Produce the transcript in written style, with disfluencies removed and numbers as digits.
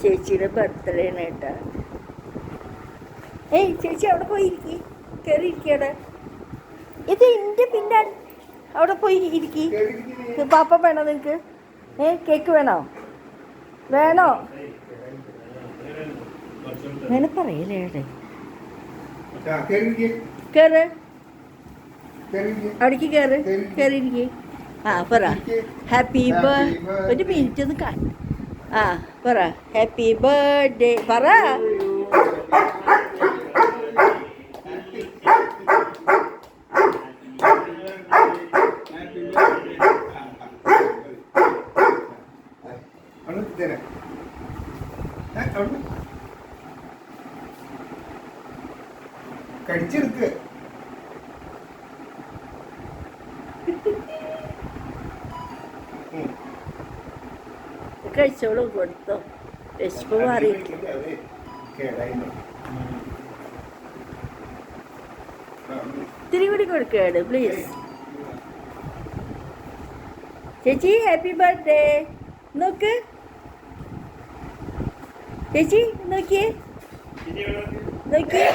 ചേച്ചിയുടെ ബർത്ത്ഡേ ആണ് കേട്ടാ. ഏയ് ചേച്ചി അവിടെ പോയി ഇരിക്കി, കയറി ഇരിക്കവിടെ. ഇത് എൻ്റെ പിന്നെ അവിടെ പോയി ഇരിക്കി. പാപ്പ വേണോ നിനക്ക്? കേക്ക് വേണോ? വേണോ? അങ്ങനെ പറയലേ. കയറ്, അവിടേക്ക് കയറ്, കയറിയിരിക്കേ. ആ പറ ഹാപ്പി ബർത്ത്. ഒരു മിനിറ്റ് ഒന്ന് ആ പറ ഹാപ്പി ബർത്ത്ഡേ പറ. കടിച്ചെടുക്ക്. കഴിച്ചോളൂ, കൊടുത്തോ, വിശപ്പ് മാറിയിട്ടില്ല. ഇത്തിരി കൂടി കൊടുക്കുകയാണ് പ്ലീസ്. ചേച്ചി ഹാപ്പി ബർത്ത്ഡേ. നോക്ക് ചേച്ചി, നോക്കിയേ നോക്കിയേ.